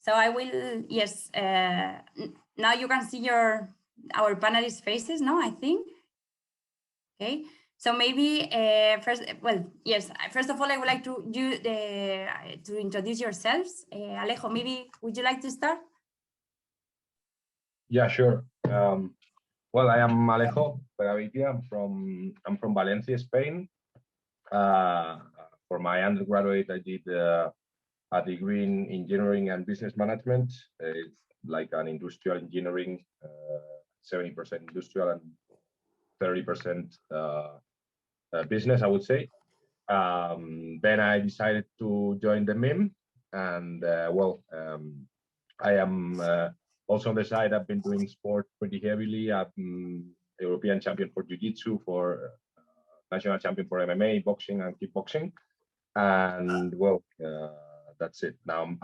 So I will, yes, now you can see our panelists' faces, no, I think. Okay, so maybe first of all, I would like to introduce yourselves. Alejo, maybe would you like to start? Yeah, sure. Well, I am Alejo Pegavitia. I'm from Valencia, Spain. For my undergraduate, I did a degree in engineering and business management. It's like an industrial engineering, 70% industrial and 30% business, I would say. Then I decided to join the MiM, and I am also on the side. I've been doing sport pretty heavily. I'm European champion for Jiu-Jitsu, for national champion for MMA, boxing, and kickboxing. And that's it. Now,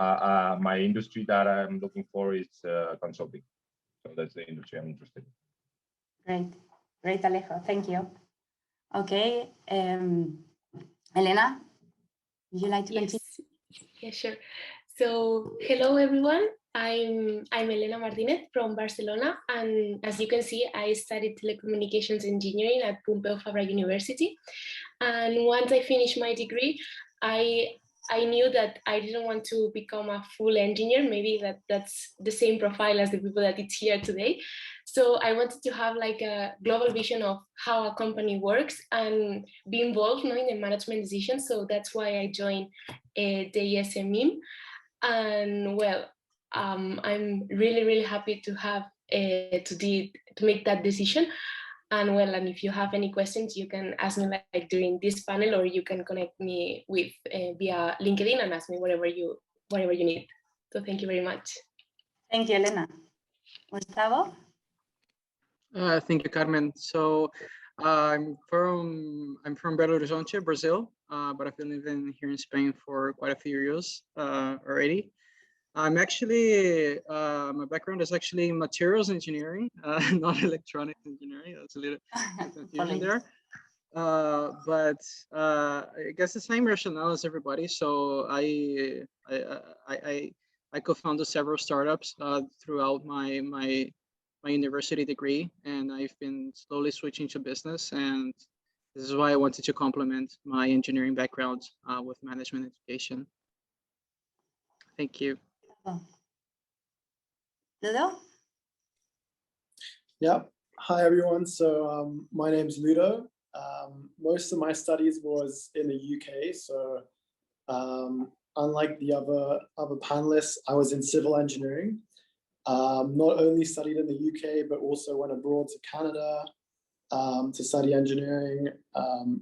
my industry that I'm looking for is consulting. So that's the industry I'm interested in. Great, Alejo. Thank you. Okay, Elena, would you like to continue? Yeah, sure. So, hello everyone. I'm Elena Martinez from Barcelona, and as you can see, I studied telecommunications engineering at Pompeu Fabra University. And once I finished my degree, I knew that I didn't want to become a full engineer. Maybe that's the same profile as the people that it's here today. So I wanted to have like a global vision of how a company works and be involved in the management decisions. So that's why I joined the IESE MiM. And I'm really happy to have to make that decision. And and if you have any questions, you can ask me like during this panel, or you can connect me with via LinkedIn and ask me whatever you need. So thank you very much. Thank you, Elena. Gustavo? Thank you, Carmen. So I'm from Belo Horizonte, Brazil, but I've been living here in Spain for quite a few years already. I'm actually, my background is actually materials engineering, not electronics engineering. That's a little confusion there. But I guess the same rationale as everybody. So I co-founded several startups throughout my university degree, and I've been slowly switching to business, and this is why I wanted to complement my engineering background with management education. Thank you. Ludo? Yeah. Hi, everyone. So my name's Ludo. Most of my studies was in the UK. So unlike the other panelists, I was in civil engineering. Not only studied in the UK, but also went abroad to Canada to study engineering.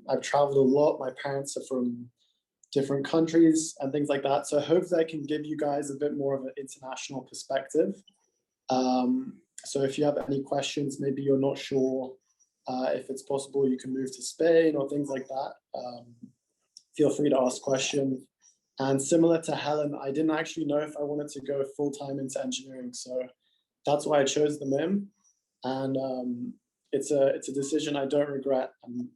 I've traveled a lot. My parents are from different countries and things like that. So I hope that I can give you guys a bit more of an international perspective. So if you have any questions, maybe you're not sure if it's possible you can move to Spain or things like that, feel free to ask questions. And similar to Helen, I didn't actually know if I wanted to go full-time into engineering. So that's why I chose the MiM. And it's a decision I don't regret. I'm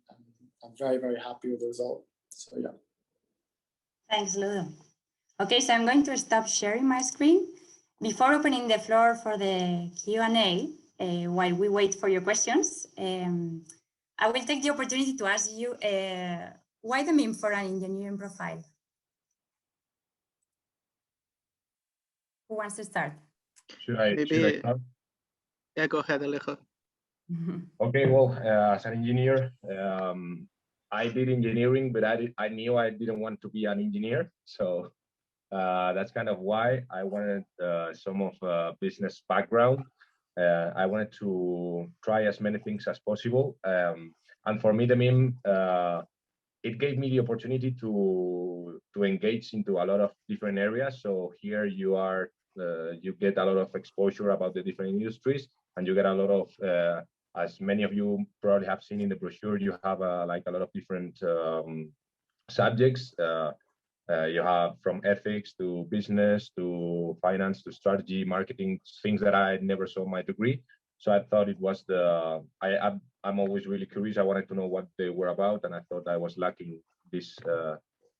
very, very happy with the result. So yeah. Thanks, Ludo. Okay, so I'm going to stop sharing my screen. Before opening the floor for the Q&A, while we wait for your questions, I will take the opportunity to ask you, why the MiM for an engineering profile? Who wants to start? Should I start? Yeah, go ahead, Alejo. Okay, well, as an engineer, I did engineering, but I knew I didn't want to be an engineer. So that's kind of why I wanted some of business background. I wanted to try as many things as possible. And for me, the MiM, it gave me the opportunity to engage into a lot of different areas. So here you are, you get a lot of exposure about the different industries, and you get a lot of, as many of you probably have seen in the brochure, you have like a lot of different subjects. You have from ethics to business to finance to strategy, marketing, things that I never saw in my degree. So I thought it was I'm always really curious. I wanted to know what they were about, and I thought I was lacking this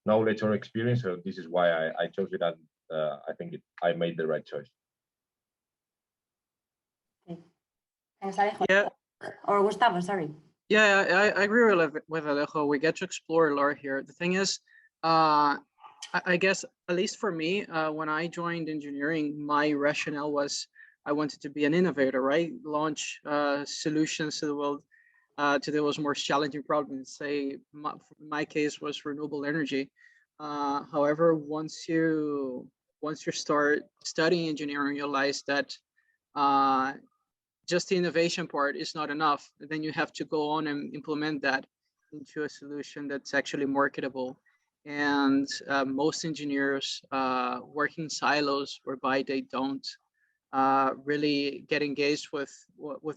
knowledge or experience. So this is why I chose it, and I think I made the right choice. Okay. Thanks, Alejo. Yeah. Or Gustavo, sorry. Yeah, I agree with Alejo. We get to explore a lot here. The thing is, I guess, at least for me, when I joined engineering, my rationale was I wanted to be an innovator, right? Launch solutions to the world, to those more challenging problems. Say, my case was renewable energy. However, once you start studying engineering, you realize that just the innovation part is not enough. Then you have to go on and implement that into a solution that's actually marketable. And most engineers work in silos whereby they don't really get engaged with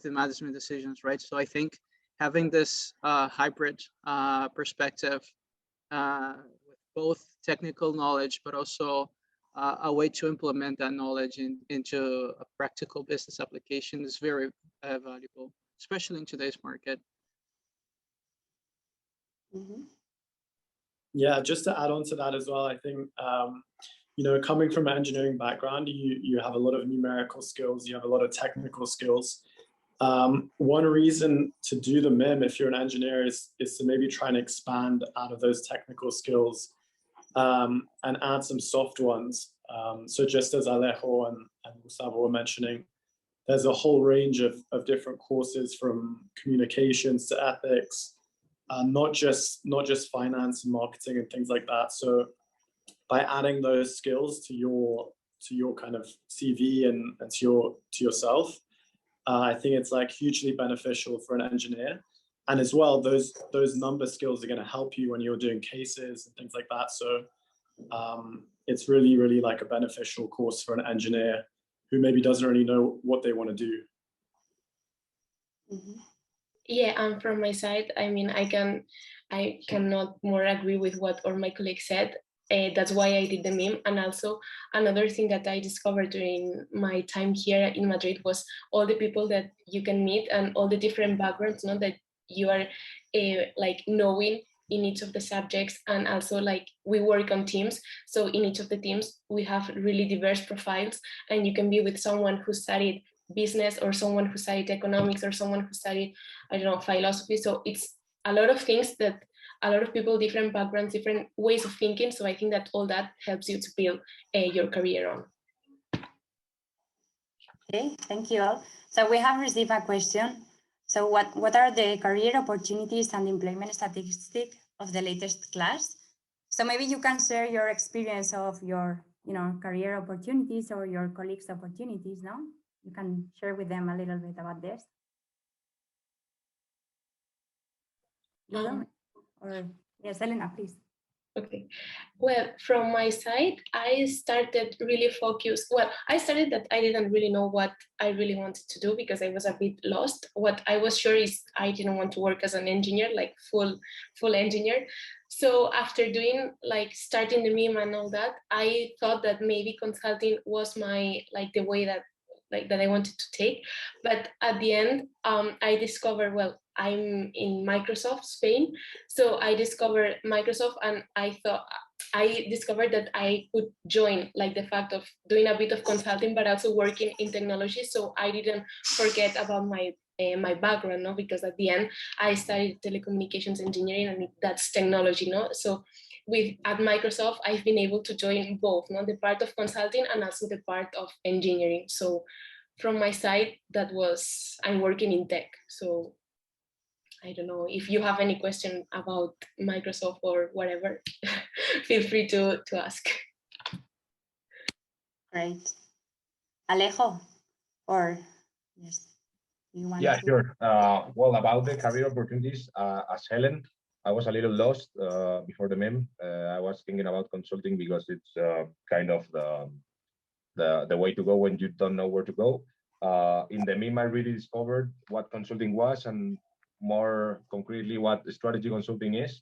the management decisions, right? So I think having this hybrid perspective with both technical knowledge, but also a way to implement that knowledge into a practical business application is very valuable, especially in today's market. Mm-hmm. Yeah, just to add on to that as well, I think, coming from an engineering background, you have a lot of numerical skills, you have a lot of technical skills. One reason to do the MIM if you're an engineer is to maybe try and expand out of those technical skills and add some soft ones. So just as Alejo and Gustavo were mentioning, there's a whole range of different courses from communications to ethics, not just finance and marketing and things like that. So by adding those skills to your kind of CV and to yourself, I think it's like hugely beneficial for an engineer. And as well, those number skills are going to help you when you're doing cases and things like that. So it's really, really like a beneficial course for an engineer who maybe doesn't really know what they want to do. Mm-hmm. Yeah, and from my side, I mean, I cannot more agree with what all my colleagues said. That's why I did the MIM. And also another thing that I discovered during my time here in Madrid was all the people that you can meet and all the different backgrounds, that you are like knowing in each of the subjects. And also like we work on teams. So in each of the teams, we have really diverse profiles, and you can be with someone who studied business or someone who studied economics or someone who studied, I don't know, philosophy. So it's a lot of things that a lot of people, different backgrounds, different ways of thinking. So I think that all that helps you to build your career on. Okay, thank you all. So we have received a question. So what are the career opportunities and employment statistics of the latest class? So maybe you can share your experience of your career opportunities or your colleagues' opportunities, no? You can share with them a little bit about this. Or yes, Elena, please. Okay. Well, from my side, I started really focused. Well, I started that I didn't really know what I really wanted to do because I was a bit lost. What I was sure is I didn't want to work as an engineer, like full engineer. So after doing starting the MIM and all that, I thought that maybe consulting was my the way that I wanted to take. But at the end, I discovered, well, I'm in Microsoft Spain. So I discovered Microsoft, and I discovered that I could join the fact of doing a bit of consulting, but also working in technology. So I didn't forget about my background, no, because at the end I studied telecommunications engineering, and that's technology, no. So at Microsoft, I've been able to join both, no, the part of consulting and also the part of engineering. So from my side, I'm working in tech. So I don't know if you have any question about Microsoft or whatever, feel free to ask. Great. Alejo, or yes, you want Yeah, to... sure. Well, about the career opportunities, as Helen, I was a little lost before the MIM. I was thinking about consulting because it's kind of the way to go when you don't know where to go. In the MIM, I really discovered what consulting was, and more concretely what strategy consulting is.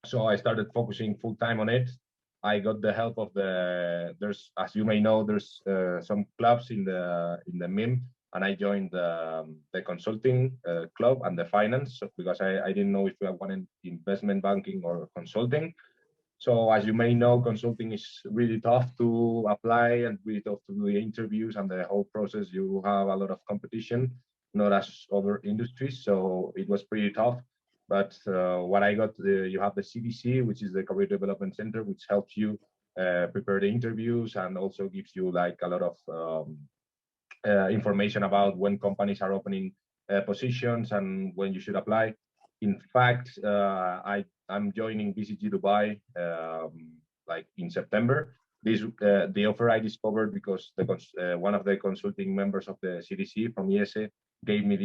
So I started focusing full time on it. I got the help of there's, as you may know, there's some clubs in the MIM, and I joined the consulting club and the finance because I didn't know if I wanted investment banking or consulting. So as you may know, consulting is really tough to apply and really tough to do the interviews and the whole process. You have a lot of competition, not as other industries. So it was pretty tough. But what I got, you have the CDC, which is the Career Development Center, which helps you prepare the interviews and also gives you like a lot of information about when companies are opening positions and when you should apply. In fact, I'm joining BCG Dubai like in September. This the offer I discovered because one of the consulting members of the CDC from IESE gave me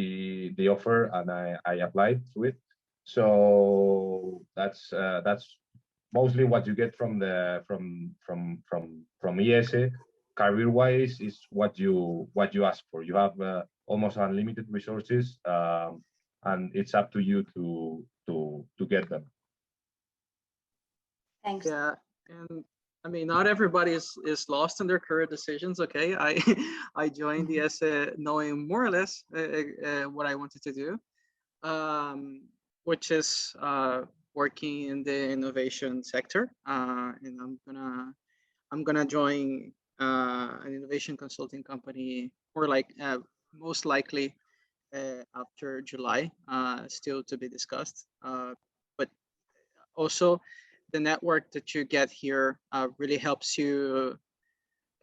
the offer and I applied to it. So that's mostly what you get from the from IESE. Career-wise is what you ask for. You have almost unlimited resources, and it's up to you to get them. Thanks. Yeah, and I mean, not everybody is lost in their career decisions. Okay, I joined the IESE knowing more or less what I wanted to do, which is working in the innovation sector, and I'm gonna join an innovation consulting company, or like most likely after July, still to be discussed. But also, the network that you get here really helps you,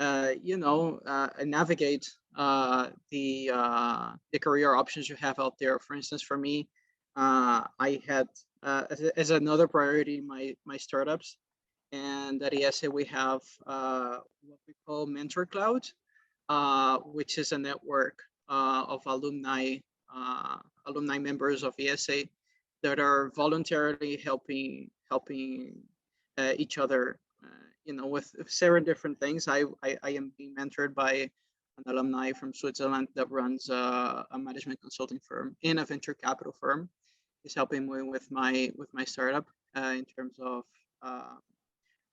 navigate the career options you have out there. For instance, for me, I had as another priority my startups. And at IESE, we have what we call Mentor Cloud, which is a network of alumni members of IESE that are voluntarily helping each other, with several different things. I am being mentored by an alumni from Switzerland that runs a management consulting firm and a venture capital firm. He's helping me with my startup in terms of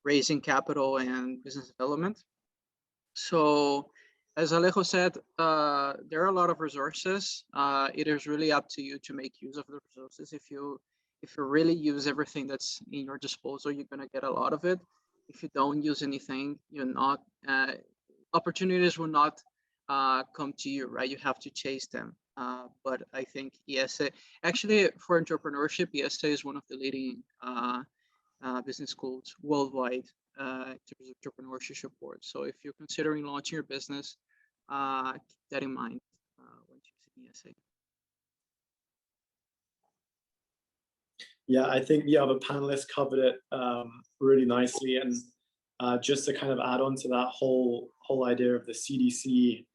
raising capital and business development. So as Alejo said, there are a lot of resources. It is really up to you to make use of the resources. If you really use everything that's in your disposal, you're gonna get a lot of it. If you don't use anything, you're not, opportunities will not come to you, right? You have to chase them. But I think IESE, actually for entrepreneurship, IESE is one of the leading business schools worldwide in terms of entrepreneurship support. So if you're considering launching your business, keep that in mind when choosing IESE. Yeah, I think the other panelists covered it really nicely, and just to kind of add on to that whole idea of the CDC,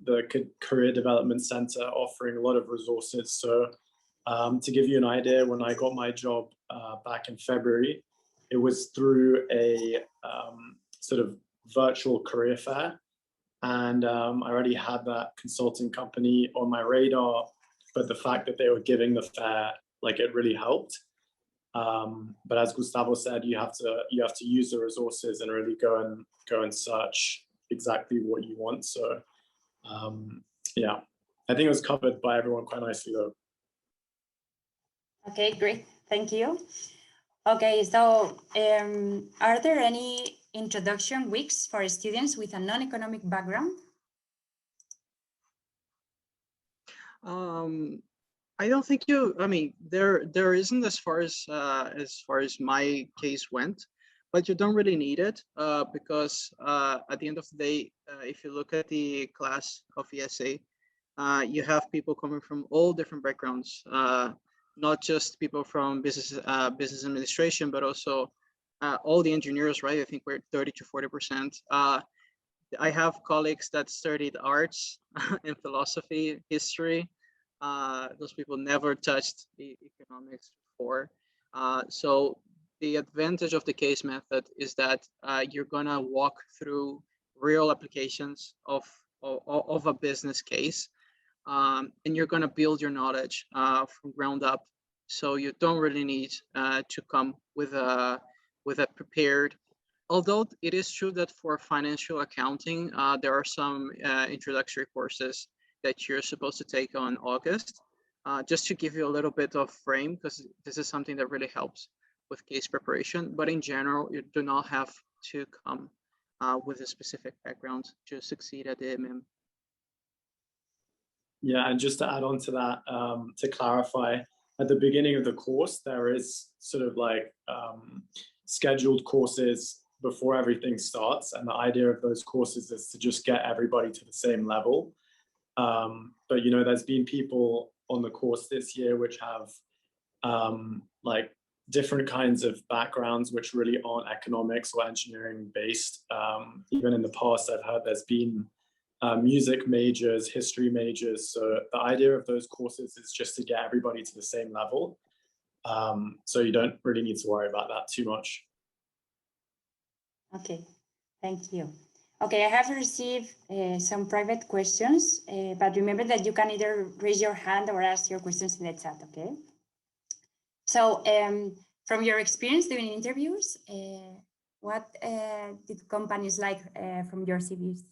the Career Development Center offering a lot of resources. So to give you an idea, when I got my job back in February, it was through a sort of virtual career fair, and I already had that consulting company on my radar, but the fact that they were giving the fair, like, it really helped. But as Gustavo said, you have to use the resources and really go and search exactly what you want. So yeah, I think it was covered by everyone quite nicely though. Okay, great, thank you. Okay, so are there any introduction weeks for students with a non-economic background? I don't think I mean, there isn't as far as my case went, but you don't really need it because at the end of the day, if you look at the class of IESE, you have people coming from all different backgrounds, not just people from business administration, but also all the engineers, right? I think we're 30 to 40%. I have colleagues that studied arts and philosophy, history. Those people never touched the economics before. So the advantage of the case method is that you're gonna walk through real applications of a business case, and you're gonna build your knowledge from ground up. So you don't really need to come with a prepared. Although it is true that for financial accounting, there are some introductory courses that you're supposed to take on August, just to give you a little bit of frame, because this is something that really helps. with case preparation, but in general, you do not have to come with a specific background to succeed at the MiM. Yeah, and just to add on to that, to clarify, at the beginning of the course, there is sort of like scheduled courses before everything starts. And the idea of those courses is to just get everybody to the same level. But, you know, there's been people on the course this year which have like different kinds of backgrounds which really aren't economics or engineering based. Even in the past, I've heard there's been music majors, history majors. So the idea of those courses is just to get everybody to the same level. So you don't really need to worry about that too much. Okay, thank you. Okay, I have received some private questions, but remember that you can either raise your hand or ask your questions in the chat, okay? So from your experience doing interviews, what did companies like from your CVs?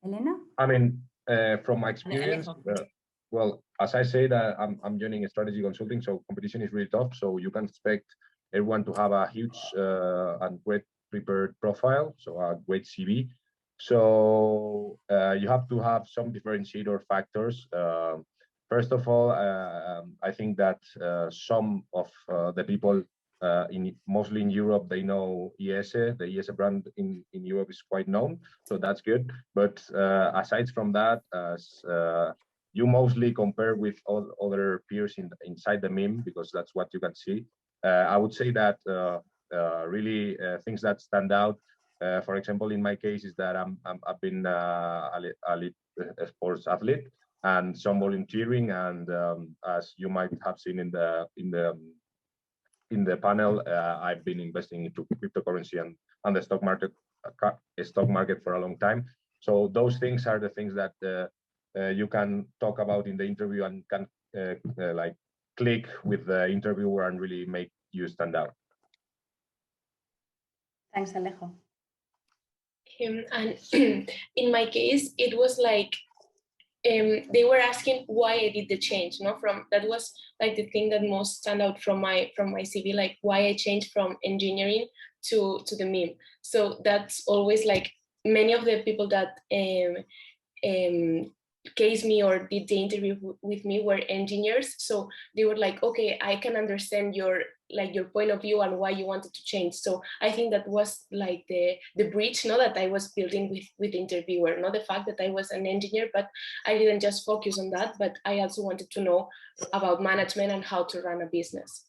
Elena? I mean, from my experience, well, as I said, I'm joining a strategy consulting, so competition is really tough. So you can expect everyone to have a huge and great prepared profile, so a great CV. So you have to have some differentiator factors. First of all, I think that some of the people mostly in Europe, they know IESE. The IESE brand in Europe is quite known, so that's good. But aside from that, you mostly compare with all other peers inside the MiM, because that's what you can see. I would say that really things that stand out, for example, in my case, is that I've been a sports athlete and some volunteering, and as you might have seen in the panel, I've been investing into cryptocurrency and the stock market for a long time. So those things are the things that you can talk about in the interview and can like click with the interviewer and really make you stand out. Thanks, Alejo. And in my case, it was like they were asking why I did the change. No, from that was like the thing that most stand out from my CV, like why I changed from engineering to the MiM. So that's always like many of the people that case me or did the interview with me were engineers. So they were like, okay, I can understand your point of view and why you wanted to change. So I think that was like the bridge, no, that I was building with the interviewer, not the fact that I was an engineer, but I didn't just focus on that, but I also wanted to know about management and how to run a business.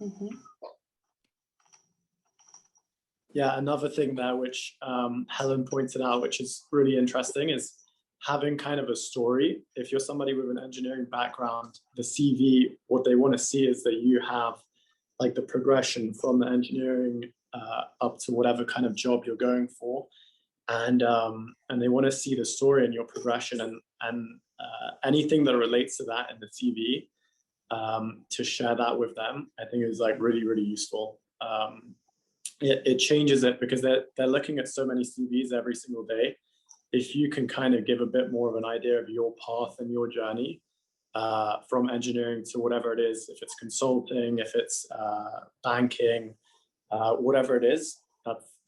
Mm-hmm. Yeah, another thing there which Helen pointed out, which is really interesting, is having kind of a story. If you're somebody with an engineering background, the CV, what they want to see is that you have like the progression from the engineering up to whatever kind of job you're going for, and they want to see the story and your progression and anything that relates to that in the CV. To share that with them, I think is like really, really useful. It changes it because they're looking at so many CVs every single day. If you can kind of give a bit more of an idea of your path and your journey from engineering to whatever it is, if it's consulting, if it's banking, whatever it is,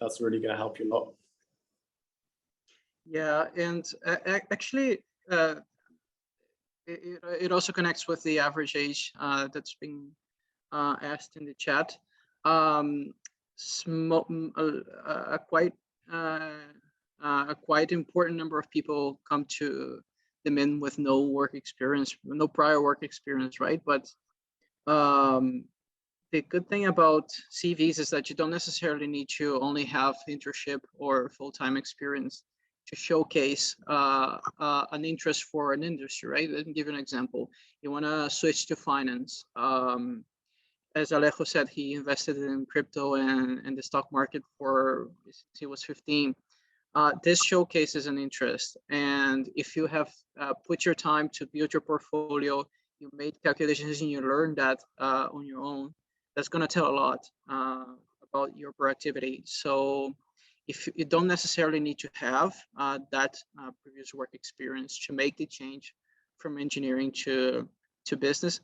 that's really going to help you a lot. Yeah, and actually, it also connects with the average age that's being asked in the chat. A quite important number of people come to the MiM with no work experience, no prior work experience, right? But the good thing about CVs is that you don't necessarily need to only have internship or full-time experience to showcase an interest for an industry, right? Let me give you an example. You want to switch to finance. As Alejo said, he invested in crypto and the stock market since he was 15. This showcases an interest, and if you have put your time to build your portfolio, you made calculations and you learned that on your own, that's going to tell a lot about your productivity. So if you don't necessarily need to have that previous work experience to make the change from engineering to to business,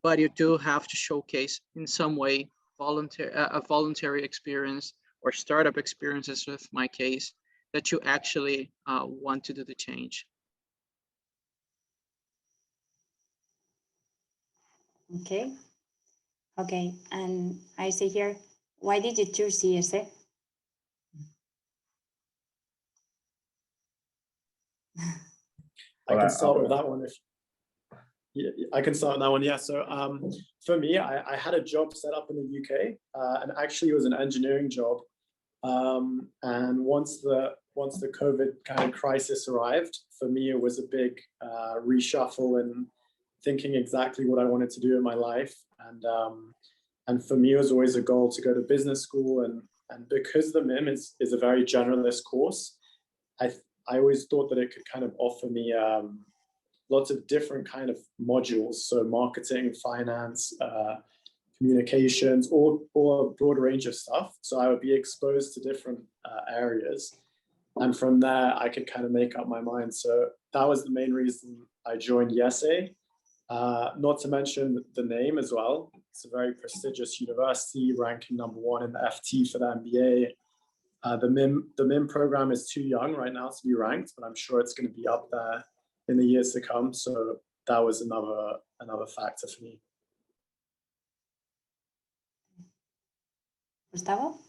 but you do have to showcase in some way a voluntary experience or startup experiences, with my case, that you actually want to do the change. Okay. Okay, and I see here, why did you choose IESE? I can start with that one if I can start on that one. Yeah. So for me, I had a job set up in the UK, and actually it was an engineering job. And once the COVID kind of crisis arrived, for me it was a big reshuffle and thinking exactly what I wanted to do in my life. And for me, it was always a goal to go to business school, and because the MIM is a very generalist course, I always thought that it could kind of offer me lots of different kind of modules, so marketing, finance, communications, or a broad range of stuff. So I would be exposed to different areas, and from there I could kind of make up my mind. So that was the main reason I joined IESE. Not to mention the name as well. It's a very prestigious university, ranking #1 in the FT for the MBA. The MIM program is too young right now to be ranked, but I'm sure it's going to be up there in the years to come. So that was another factor for me. Gustavo?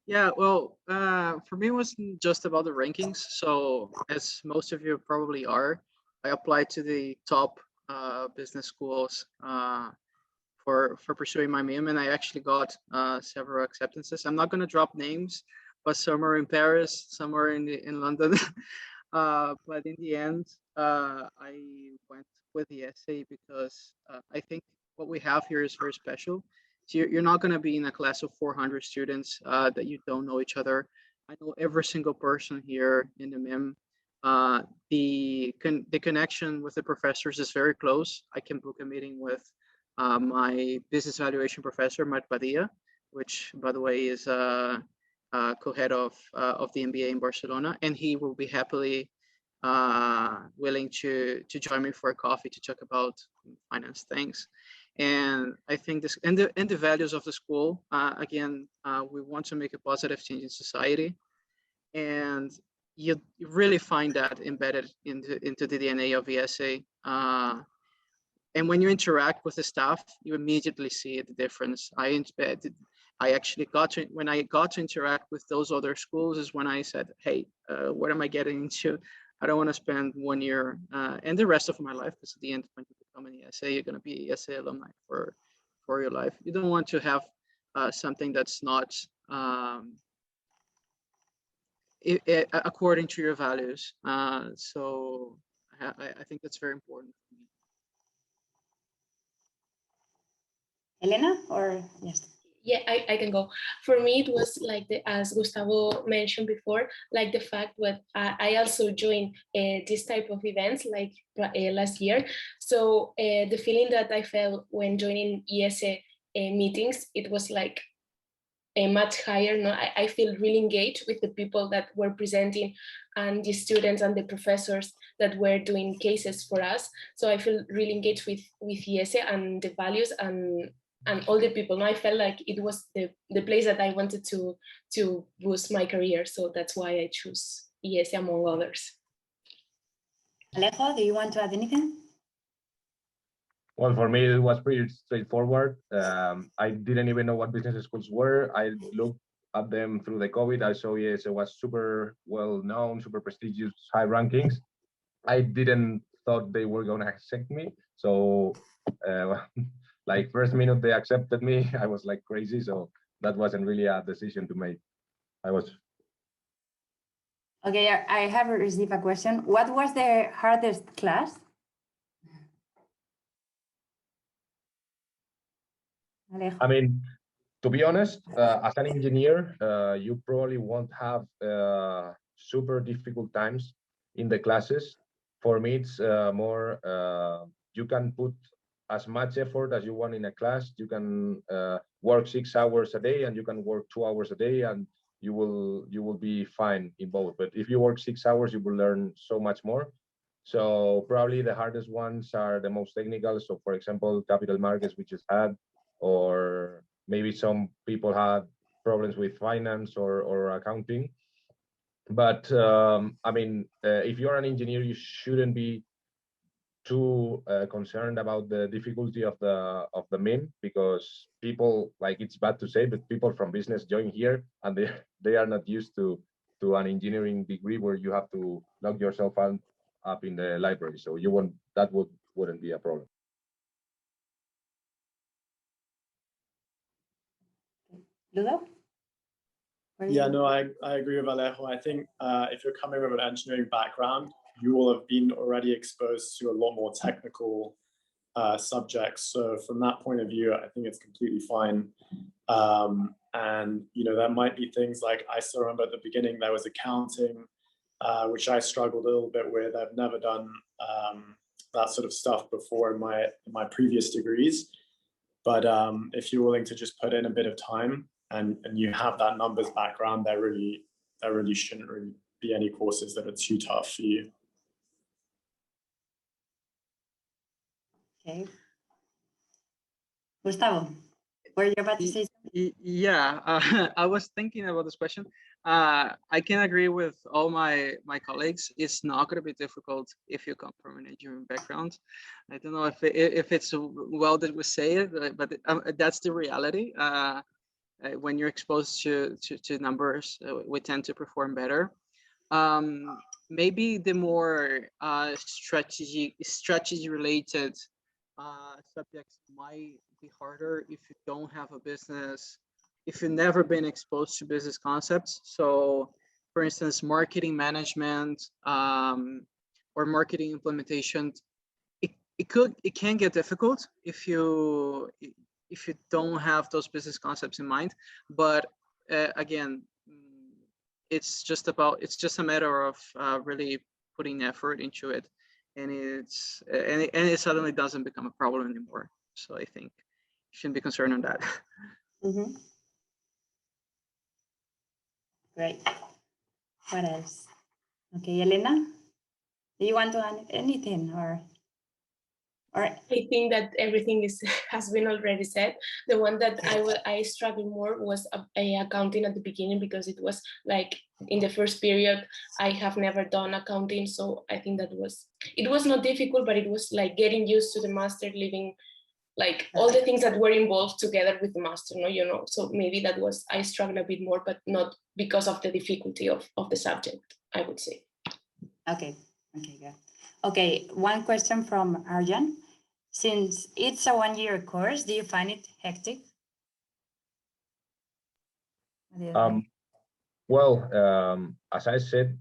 Yeah, well, for me, it wasn't just about the rankings. So as most of you probably are, I applied to the top business schools for pursuing my MIM, and I actually got several acceptances. I'm not going to drop names, but some are in Paris, some are in London. But in the end, I went with the IESE because I think what we have here is very special. So you're not going to be in a class of 400 students that you don't know each other. I know every single person here in the MIM. The connection with the professors is very close. I can book a meeting with my business valuation professor, Matt Padilla, which, by the way, is co-head of the MBA in Barcelona, and he will be happily willing to join me for a coffee to talk about finance things. And I think this and the values of the school, again, we want to make a positive change in society, and you really find that embedded into the DNA of IESE. And when you interact with the staff, you immediately see the difference. I actually when I got to interact with those other schools is when I said, hey, what am I getting into? I don't want to spend 1 year and the rest of my life, because at the end, when you become an IESE, you're going to be IESE alumni for your life. You don't want to have something that's not according to your values. So I think that's very important for me. Elena, or yes? Yeah, I can go. For me, it was like as Gustavo mentioned before, like the fact that I also joined this type of events like last year. So the feeling that I felt when joining IESE meetings, it was like a much higher. No, I feel really engaged with the people that were presenting and the students and the professors that were doing cases for us. So I feel really engaged with IESE and the values and all the people. No, I felt like it was the place that I wanted to boost my career. So that's why I choose IESE among others. Alejo, do you want to add anything? Well, for me, it was pretty straightforward. I didn't even know what business schools were. I looked at them through the COVID. I saw IESE was super well known, super prestigious, high rankings. I didn't thought they were gonna accept me. So like first minute they accepted me, I was like crazy. So that wasn't really a decision to make. Okay, I have received a question. What was the hardest class? Alejo. I mean, to be honest, as an engineer, you probably won't have super difficult times in the classes. For me, it's more, you can put as much effort as you want in a class. You can work 6 hours a day, and you can work 2 hours a day, and you will be fine in both. But if you work 6 hours, you will learn so much more. So probably the hardest ones are the most technical. So for example, capital markets, we just had, or maybe some people had problems with finance or accounting. But I mean, if you're an engineer, you shouldn't be too concerned about the difficulty of the MIM, because people, like, it's bad to say, but people from business join here and they are not used to an engineering degree where you have to lock yourself up in the library. So you wouldn't be a problem. Ludo? Yeah, no, I agree with Alejo. I think if you're coming with an engineering background, you will have been already exposed to a lot more technical subjects. So from that point of view, I think it's completely fine. And, you know, there might be things like, I still remember at the beginning, there was accounting, which I struggled a little bit with. I've never done that sort of stuff before in my previous degrees. But if you're willing to just put in a bit of time and you have that numbers background, there really shouldn't really be any courses that are too tough for you. Okay. Gustavo, were you about to say something? Yeah, I was thinking about this question. I can agree with all my colleagues. It's not going to be difficult if you come from an engineering background. I don't know if it's well that we say it, but that's the reality. When you're exposed to numbers, we tend to perform better. Maybe the more strategy related subjects might be harder if you don't have a business, if you've never been exposed to business concepts. So for instance, marketing management or marketing implementation, it can get difficult if you don't have those business concepts in mind. But again, it's just a matter of really putting effort into it, and it suddenly doesn't become a problem anymore. So I think you shouldn't be concerned on that. Mm-hmm. Great. What else? Okay, Elena, do you want to add anything or? I think that everything has been already said. The one that I struggled more was accounting at the beginning, because it was like in the first period I have never done accounting, so I think it was not difficult, but it was like getting used to the master, living like all the things that were involved together with the master, you know. So maybe I struggled a bit more, but not because of the difficulty of the subject, I would say. Okay, good. Okay, one question from Arjan. Since it's a 1-year course, do you find it hectic? Well, as I said,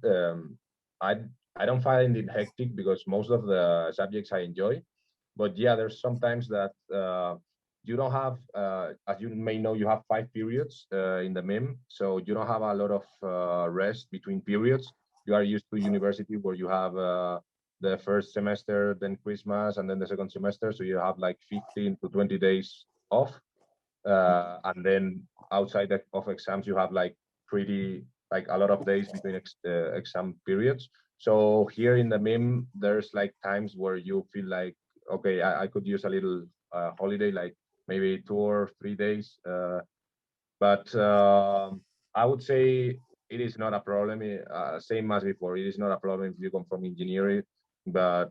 I don't find it hectic because most of the subjects I enjoy. But yeah, there's sometimes that you don't have, as you may know, you have 5 periods in the MIM, so you don't have a lot of rest between periods. You are used to university where you have the first semester, then Christmas, and then the second semester, so you have like 15 to 20 days off, and then outside of exams, you have like a lot of days between exam periods. So here in the MIM, there's like times where you feel like, okay, I could use a little holiday, like maybe 2 or 3 days. But I would say it is not a problem. Same as before, it is not a problem if you come from engineering. But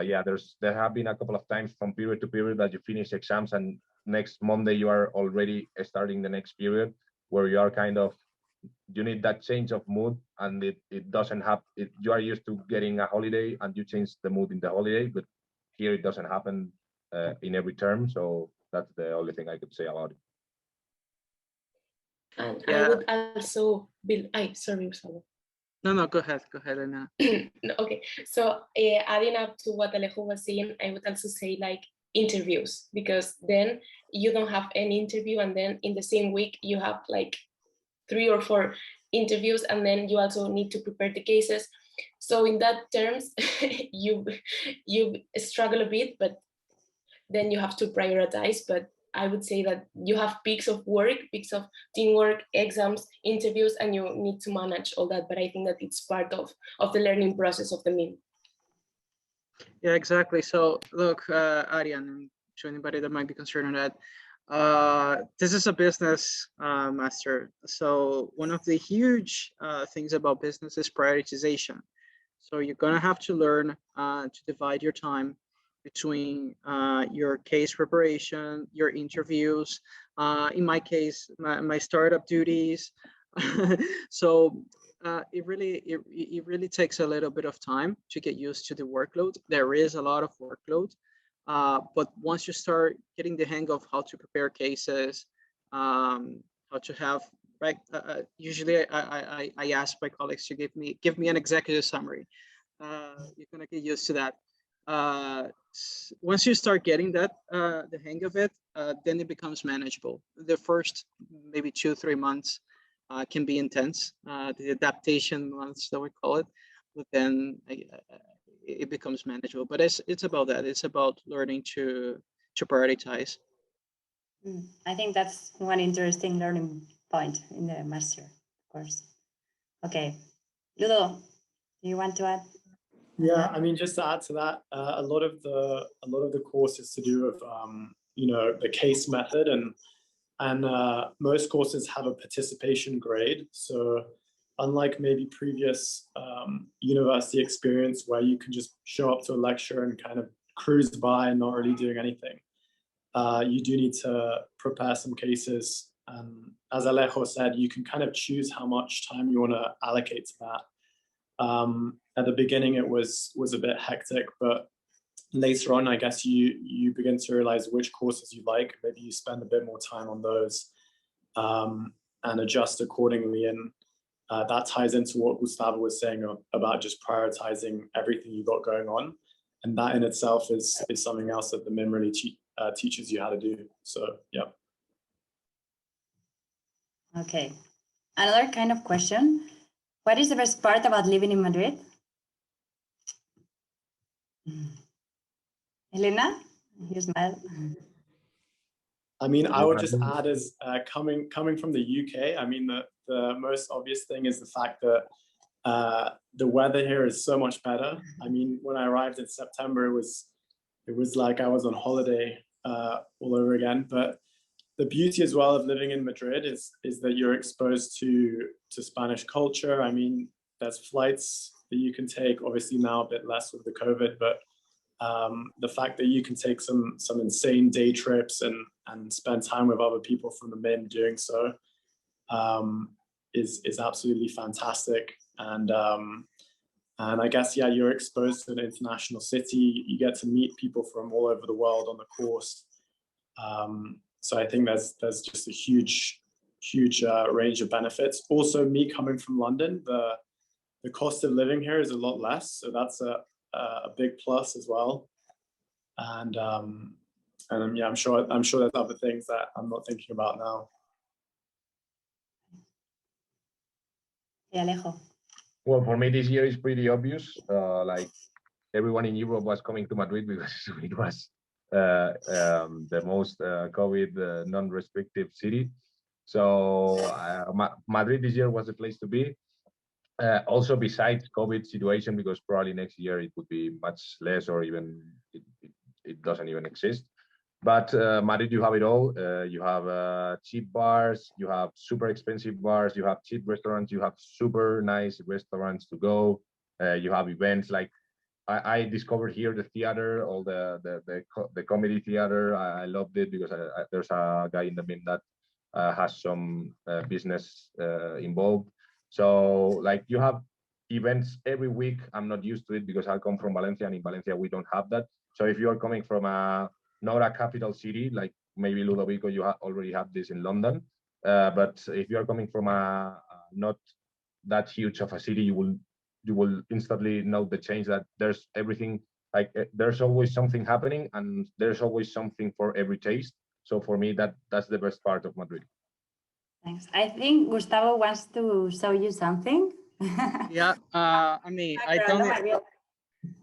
yeah, there have been a couple of times from period to period that you finish exams and next Monday you are already starting the next period, where you are kind of, you need that change of mood, and it doesn't have it. You are used to getting a holiday and you change the mood in the holiday, but here it doesn't happen in every term. So that's the only thing I could say about it. And Yeah. I would also be, sorry, Gustavo. No, go ahead, Anna. No, okay, so adding up to what Alejo was saying, I would also say like interviews, because then you don't have any interview, and then in the same week you have like 3 or 4 interviews, and then you also need to prepare the cases. So in that terms, you struggle a bit, but then you have to prioritize. But I would say that you have peaks of work, peaks of teamwork, exams, interviews, and you need to manage all that. But I think that it's part of the learning process of the MIM. Yeah, exactly. So look, Arian, and to anybody that might be concerned on that, this is a business master. So one of the huge things about business is prioritization. So you're gonna have to learn to divide your time between your case preparation, your interviews, in my case, my startup duties. So it really takes a little bit of time to get used to the workload. There is a lot of workload, but once you start getting the hang of how to prepare cases, how to have right, usually I ask my colleagues to give me an executive summary. You're gonna get used to that. Once you start getting that the hang of it, then it becomes manageable. The first maybe 2-3 months can be intense, the adaptation months that we call it, but then it becomes manageable. But it's about that. It's about learning to prioritize. I think that's one interesting learning point in the master, of course. Okay, Ludo, do you want to add? Yeah, I mean, just to add to that, a lot of the course is to do with you know, the case method, and most courses have a participation grade. So unlike maybe previous university experience where you can just show up to a lecture and kind of cruise by and not really doing anything, you do need to prepare some cases. And as Alejo said, you can kind of choose how much time you want to allocate to that. At the beginning, it was a bit hectic, but later on, I guess you begin to realize which courses you like. Maybe you spend a bit more time on those and adjust accordingly. And that ties into what Gustavo was saying about just prioritizing everything you got going on. And that in itself is something else that the MIM really teaches you how to do. So, yeah. Okay. Another kind of question. What is the best part about living in Madrid? Elena, you smile. I mean, I would just add as coming from the UK, I mean, the most obvious thing is the fact that the weather here is so much better. I mean, when I arrived in September, it was like I was on holiday all over again. But the beauty as well of living in Madrid is that you're exposed to Spanish culture. I mean, there's flights that you can take, obviously now a bit less with the COVID, but the fact that you can take some insane day trips and spend time with other people from the MIM doing so is absolutely fantastic. And I guess, yeah, you're exposed to an international city. You get to meet people from all over the world on the course. So I think there's just a huge range of benefits. Also, me coming from London, the cost of living here is a lot less, so that's a big plus as well. And yeah, I'm sure there's other things that I'm not thinking about now. Yeah, Alejo. Well, for me, this year is pretty obvious. Like everyone in Europe was coming to Madrid because it was the most COVID non-restrictive city. So Madrid this year was the place to be. Also, besides COVID situation, because probably next year it would be much less, or even it doesn't even exist. But Madrid, you have it all. You have cheap bars, you have super expensive bars, you have cheap restaurants, you have super nice restaurants to go. You have events like I discovered here the theater, all the comedy theater. I loved it because there's a guy in the MIM that has some business involved. So like you have events every week. I'm not used to it because I come from Valencia, and in Valencia we don't have that. So if you are coming from not a capital city like maybe Ludovico, you already have this in London. But if you are coming from a not that huge of a city, you will instantly know the change that there's everything, like there's always something happening and there's always something for every taste. So for me, that's the best part of Madrid. Thanks. I think Gustavo wants to show you something. Yeah, I mean, I don't.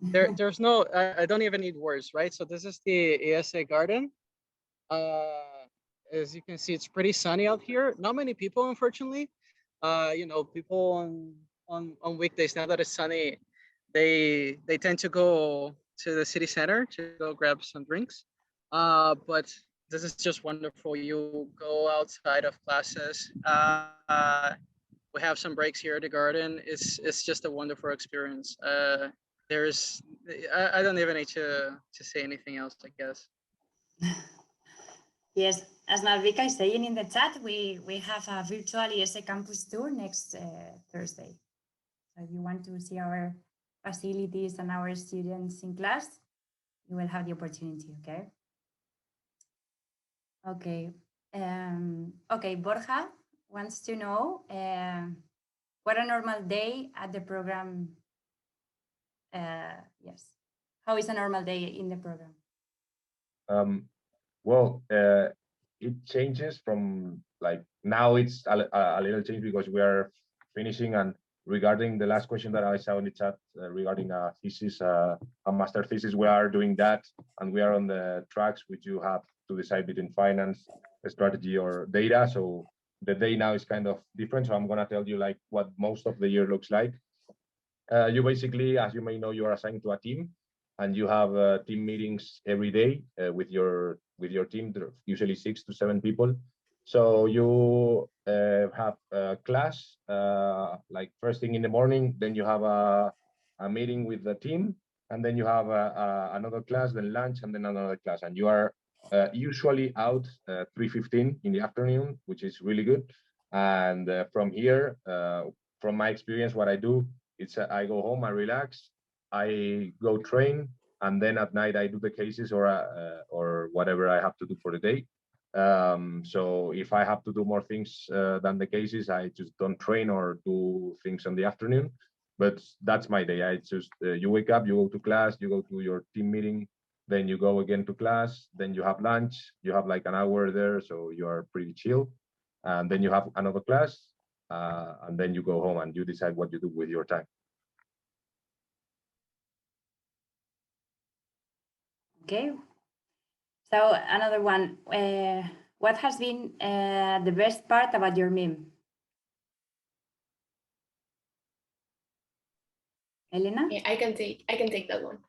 There's no. I don't even need words, right? So this is the IESE garden. As you can see, it's pretty sunny out here. Not many people, unfortunately. You know, people on weekdays, now that it's sunny, they tend to go to the city center to go grab some drinks. But this is just wonderful. You go outside of classes. We have some breaks here at the garden. It's just a wonderful experience. There's I don't even need to say anything else, I guess. Yes, as Malvika is saying in the chat, we have a virtual IESE campus tour next Thursday. So if you want to see our facilities and our students in class, you will have the opportunity, okay? Okay. Okay, Borja wants to know what a normal day at the program. Yes. How is a normal day in the program? Well, it changes from like now it's a little change because we are finishing, and regarding the last question that I saw in the chat regarding a thesis, a master thesis, we are doing that, and we are on the tracks which you have to decide between finance, strategy, or data. So the day now is kind of different. So I'm gonna tell you like what most of the year looks like. You basically, as you may know, you are assigned to a team, and you have team meetings every day with your team, usually 6 to 7 people. So you have a class like first thing in the morning, then you have a meeting with the team, and then you have another class, then lunch, and then another class. And you are usually out 3:15 in the afternoon, which is really good. And from here, from my experience, what I do, it's I go home, I relax, I go train, and then at night I do the cases or whatever I have to do for the day. So if I have to do more things than the cases, I just don't train or do things in the afternoon. But that's my day. I just you wake up, you go to class, you go to your team meeting, then you go again to class, then you have lunch, you have like an hour there, so you are pretty chill, and then you have another class, and then you go home and you decide what you do with your time. Okay. So another one, what has been the best part about your MIM? Elena? Yeah, I can take that one.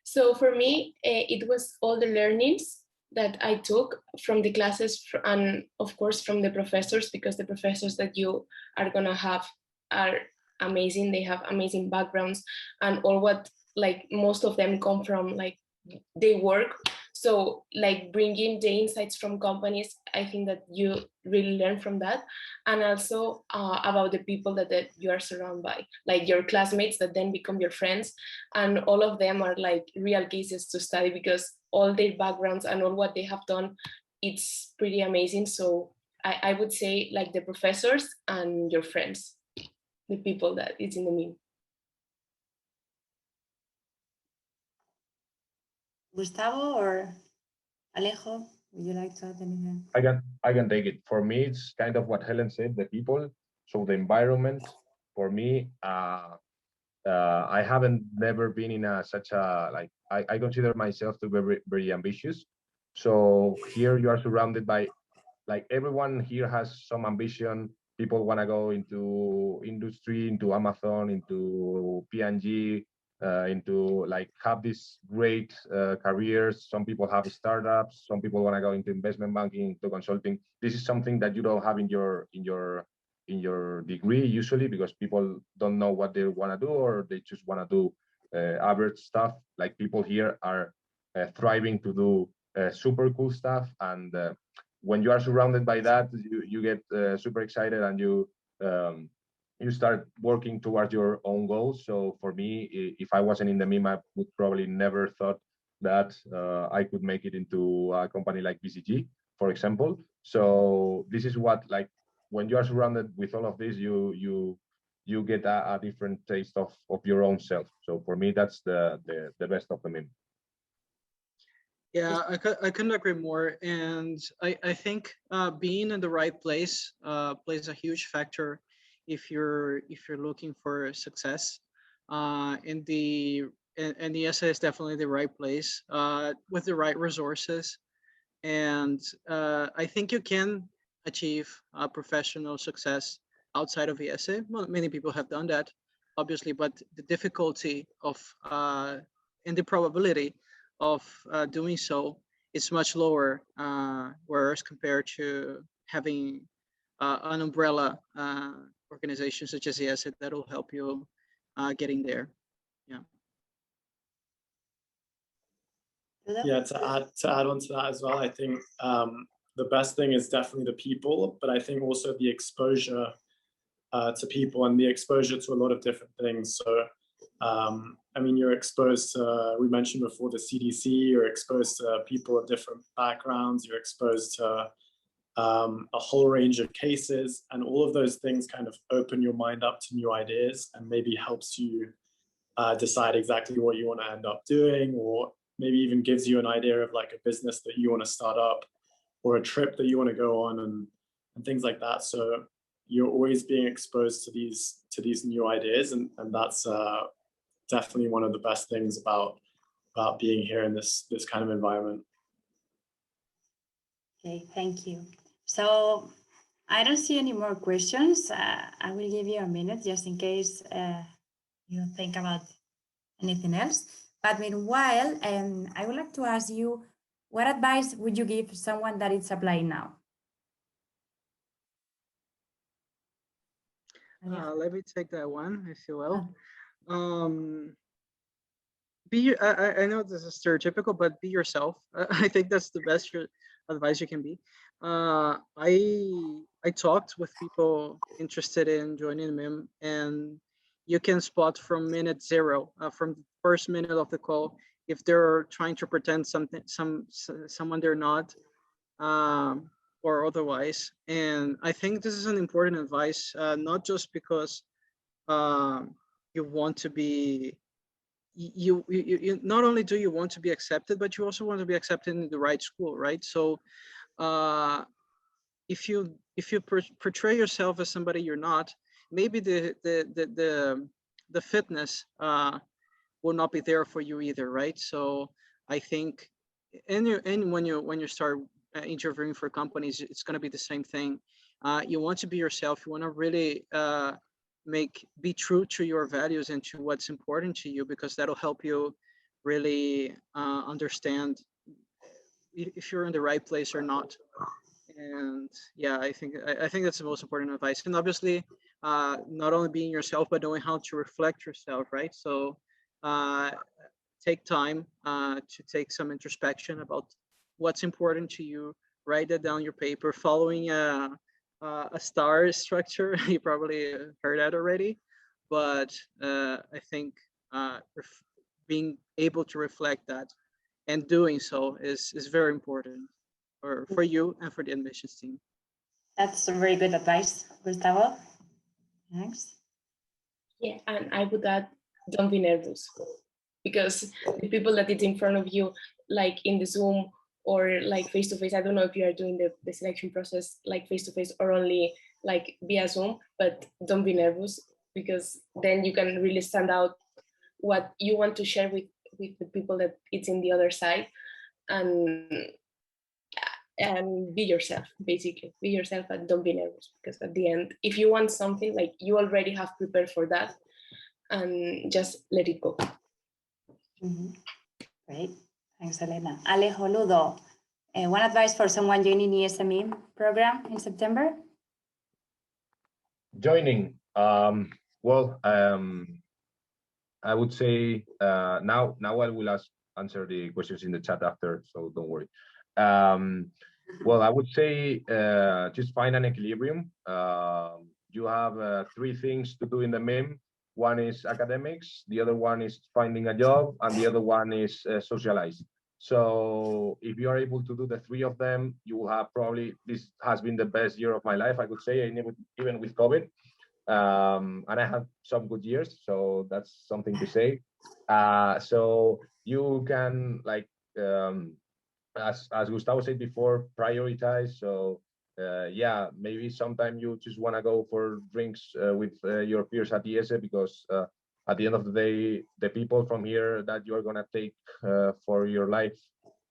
So for me, it was all the learnings that I took from the classes and of course from the professors, because the professors that you are gonna have are amazing. They have amazing backgrounds, and all what like most of them come from like they work. So like bringing the insights from companies, I think that you really learn from that. And also about the people that you are surrounded by, like your classmates that then become your friends. And all of them are like real cases to study, because all their backgrounds and all what they have done, it's pretty amazing. So I would say like the professors and your friends, the people that is in the MiM. Gustavo or Alejo, would you like to add anything? I can take it. For me, it's kind of what Helen said, the people. So the environment, for me, I haven't never been in such a, like, I consider myself to be very, very ambitious. So here you are surrounded by, like, everyone here has some ambition. People want to go into industry, into Amazon, into P&G, into like have these great careers. Some people have startups. Some people want to go into investment banking, into consulting. This is something that you don't have in your degree usually, because people don't know what they want to do, or they just want to do average stuff. Like people here are thriving to do super cool stuff, and when you are surrounded by that, you get super excited, and you start working towards your own goals. So for me, if I wasn't in the MiM, I would probably never thought that I could make it into a company like BCG, for example. So this is what, like, when you are surrounded with all of this, you get a different taste of your own self. So for me, that's the best of the MiM. Yeah, I couldn't agree more. And I think being in the right place plays a huge factor if you're looking for success. And the IESE is definitely the right place with the right resources. And I think you can achieve professional success outside of IESE. Well, many people have done that, obviously, but the difficulty of and the probability of doing so is much lower, whereas compared to having an umbrella organization such as IESE that will help you getting there. Yeah. Yeah, to add on to that as well, I think the best thing is definitely the people, but I think also the exposure to people and the exposure to a lot of different things. So, I mean, you're exposed to, we mentioned before, the CDC, you're exposed to people of different backgrounds, you're exposed to a whole range of cases, and all of those things kind of open your mind up to new ideas and maybe helps you decide exactly what you want to end up doing, or maybe even gives you an idea of like a business that you want to start up or a trip that you want to go on, and things like that. So you're always being exposed to these new ideas, and that's definitely one of the best things about being here in this kind of environment. Okay, thank you. So I don't see any more questions. I will give you a minute just in case you think about anything else. But meanwhile, I would like to ask you, what advice would you give someone that is applying now? Let me take that one, if you will. Oh. I know this is stereotypical, but be yourself. I think that's the best advice you can be. I talked with people interested in joining MiM, and you can spot from minute zero, from the first minute of the call, if they're trying to pretend someone they're not, or otherwise. And I think this is an important advice, not just because you want to be. You not only do you want to be accepted, but you also want to be accepted in the right school, right? So if you portray yourself as somebody you're not, maybe the fitness will not be there for you either, right? So I think, and when you start interviewing for companies, it's going to be the same thing. You want to be yourself. You want to really be true to your values and to what's important to you, because that'll help you really understand if you're in the right place or not. And yeah, I think that's the most important advice. And obviously, not only being yourself, but knowing how to reflect yourself, right? So take time to take some introspection about what's important to you. Write that down your paper, following a star structure. You probably heard that already, but I think being able to reflect that and doing so is very important for you and for the admissions team. That's very good advice, Gustavo. Next. Yeah, and I would add, don't be nervous, because the people that is in front of you, like in the Zoom or like face to face, I don't know if you are doing the selection process like face to face or only like via Zoom, but don't be nervous, because then you can really stand out what you want to share with the people that it's in the other side, and be yourself. Basically be yourself and don't be nervous, because at the end, if you want something, like, you already have prepared for that, and just let it go. Great, thanks, Elena. Alejo, Ludo, one advice for someone joining the IESE MiM program in September? Joining, well, I would say now I will answer the questions in the chat after, so don't worry. Well, I would say just find an equilibrium. You have 3 things to do in the MiM. One is academics, the other one is finding a job, and the other one is socialize. So if you are able to do the 3 of them, you will have this has been the best year of my life, I could say, even with COVID. And I have some good years, so that's something to say. So you can, like, as Gustavo said before, prioritize. So yeah, maybe sometime you just want to go for drinks with your peers at IESE, because at the end of the day, the people from here that you are going to take for your life,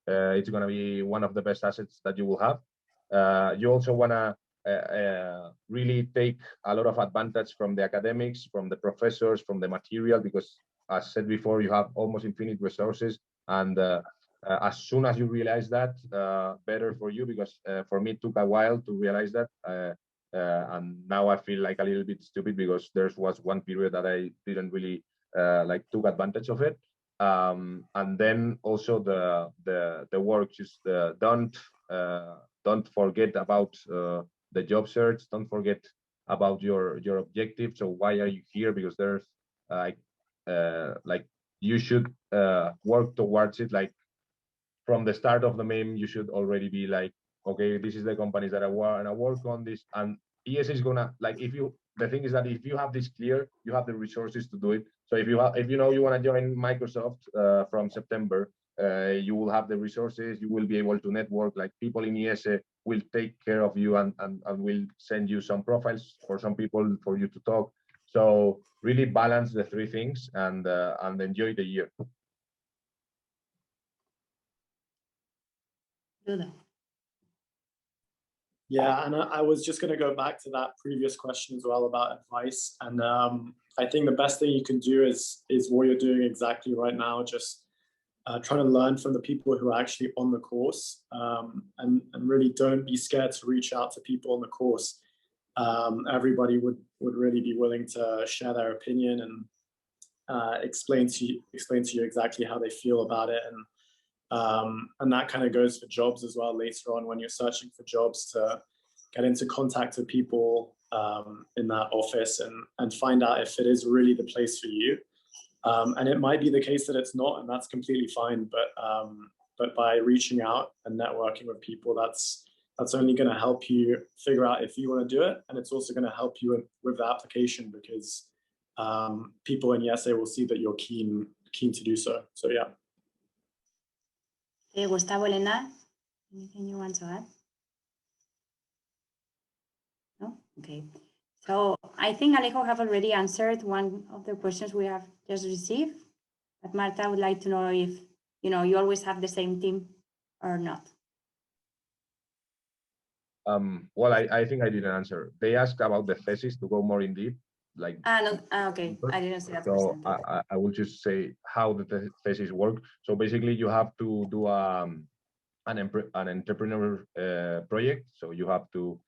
it's going to be one of the best assets that you will have. You also want to really take a lot of advantage from the academics, from the professors, from the material, because as said before, you have almost infinite resources. And as soon as you realize that, better for you, because for me, it took a while to realize that. And now I feel like a little bit stupid because there was one period that I didn't really like took advantage of it. And then also the work, just don't forget about the job search. Don't forget about your objective. So why are you here? Because there's like you should work towards it. Like from the start of the MIM, you should already be like, okay, this is the companies that I want, and I work on this. And IESE is gonna, like, if you, the thing is that if you have this clear, you have the resources to do it. So if you have, if you know you want to join Microsoft from September, you will have the resources. You will be able to network. Like people in IESE will take care of you and will send you some profiles for some people for you to talk. So really balance the three things and enjoy the year. Yeah, and I was just going to go back to that previous question as well about advice. And I think the best thing you can do is what you're doing exactly right now, just trying to learn from the people who are actually on the course, and really don't be scared to reach out to people on the course. Everybody would really be willing to share their opinion and explain to you exactly how they feel about it. And that kind of goes for jobs as well later on when you're searching for jobs, to get into contact with people in that office and find out if it is really the place for you. And it might be the case that it's not, and that's completely fine. But by reaching out and networking with people, that's only going to help you figure out if you want to do it, and it's also going to help you with the application, because people in IESE will see that you're keen to do so. So yeah. Gustavo, Elena, anything you want to add? No? Okay. So I think Alejo have already answered one of the questions we have just received. But Marta would like to know if, you know, you always have the same team or not. Well, I think I didn't answer. They asked about the thesis to go more in deep. Like no, okay, I didn't see that. So I will just say how the thesis work. So basically, you have to do an entrepreneur project. So you have to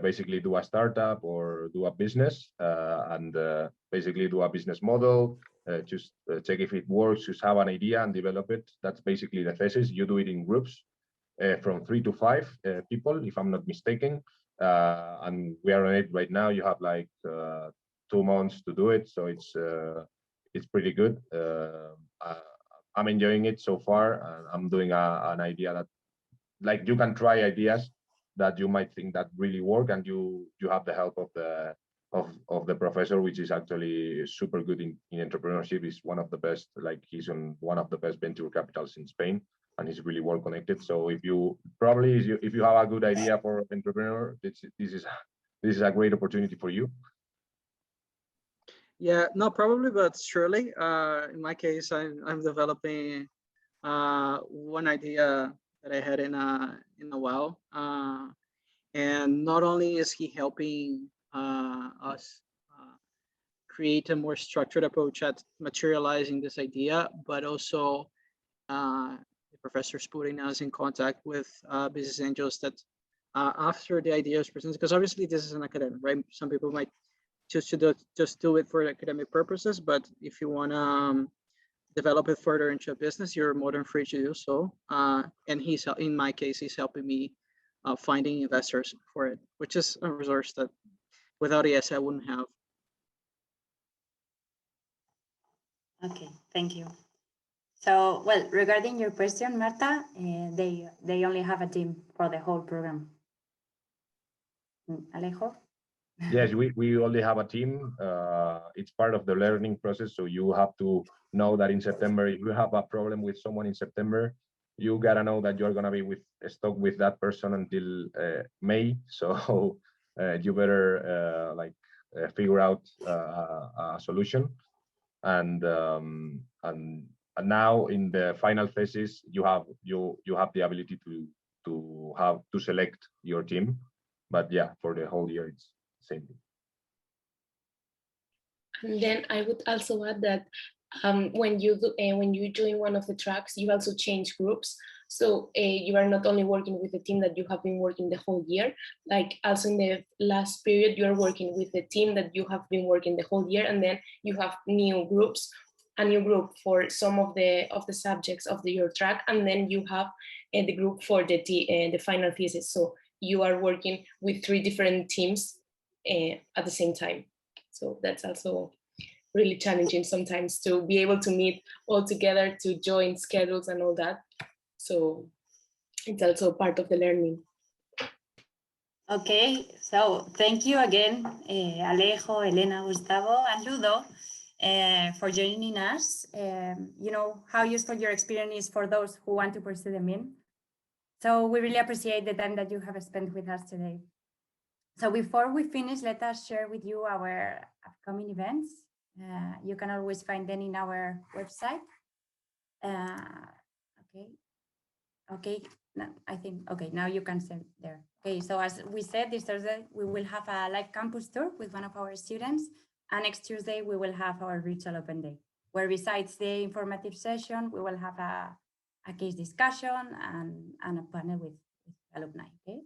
basically do a startup or do a business and basically do a business model. Just check if it works. Just have an idea and develop it. That's basically the thesis. You do it in groups from 3 to 5 people, if I'm not mistaken. And we are on it right now. You have like 2 months to do it, so it's pretty good. I'm enjoying it so far, and I'm doing an idea that, like, you can try ideas that you might think that really work, and you have the help of the professor, which is actually super good in entrepreneurship. He's one of the best, like he's on one of the best venture capitals in Spain, and he's really well connected. So if you have a good idea for entrepreneur, this is a great opportunity for you. Yeah, no, probably, but surely. In my case, I'm developing one idea that I had in a while, and not only is he helping us create a more structured approach at materializing this idea, but also the professor's putting us in contact with business angels that after the idea is presented, because obviously this is an academic, right? Some people might choose to just do it for academic purposes, but if you want to develop it further into a business, you're more than free to do so. And he's, in my case, he's helping me finding investors for it, which is a resource that without IESE I wouldn't have. Okay, thank you. So, well, regarding your question, Marta, they only have a team for the whole program. Alejo? Yes, we only have a team. It's part of the learning process. So you have to know that in September, if you have a problem with someone in September, you gotta know that you're gonna be stuck with that person until May. So you better figure out a solution. And now in the final thesis, you have the ability to select your team. But yeah, for the whole year, it's the same thing. And then I would also add that when you join one of the tracks, you also change groups. So you are not only working with the team that you have been working the whole year, like also in the last period, you are working with the team that you have been working the whole year, and then you have new groups, a new group for some of the subjects of your track, and then you have the group for the final thesis. So you are working with 3 different teams at the same time. So that's also really challenging sometimes to be able to meet all together, to join schedules and all that. So it's also part of the learning. Okay, so thank you again, Alejo, Elena, Gustavo, and Ludo for joining us. You know how useful your experience is for those who want to pursue the MiM. So we really appreciate the time that you have spent with us today. So before we finish, let us share with you our upcoming events. You can always find them in our website. Okay, I think, okay, now you can send there. Okay, so as we said, this Thursday, we will have a live campus tour with one of our students. And next Tuesday, we will have our virtual open day, where besides the informative session, we will have a case discussion and a panel with alumni, okay?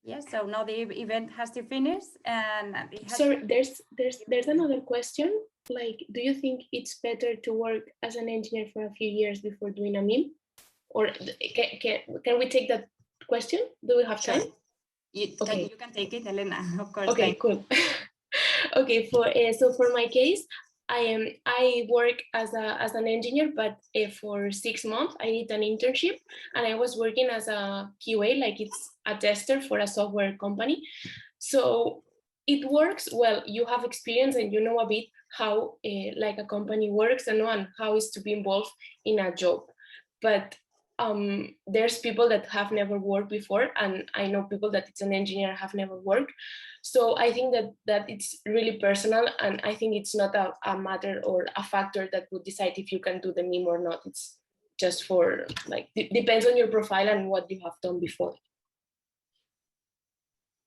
Yes, so now the event has to finish. And sorry, there's another question. Like, do you think it's better to work as an engineer for a few years before doing a MiM? Or can we take that question? Do we have time? Okay. You can take it, Elena, of course. Okay, cool. Okay, so for my case, I work as an engineer, but for 6 months I did an internship, and I was working as a QA, like it's a tester for a software company. So it works well. You have experience and you know a bit how like a company works and how is to be involved in a job. But there's people that have never worked before, and I know people that it's an engineer have never worked. So I think that it's really personal, and I think it's not a matter or a factor that would decide if you can do the MiM or not. It's just for like, depends on your profile and what you have done before.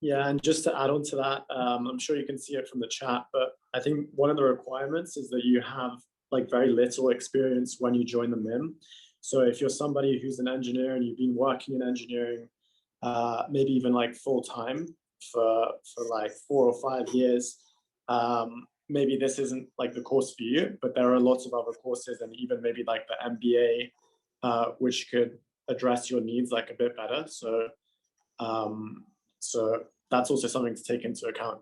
Yeah, and just to add on to that, I'm sure you can see it from the chat, but I think one of the requirements is that you have like very little experience when you join the MiM. So if you're somebody who's an engineer and you've been working in engineering, maybe even like full time for like 4 or 5 years, maybe this isn't like the course for you, but there are lots of other courses and even maybe like the MBA, which could address your needs like a bit better. So, so that's also something to take into account.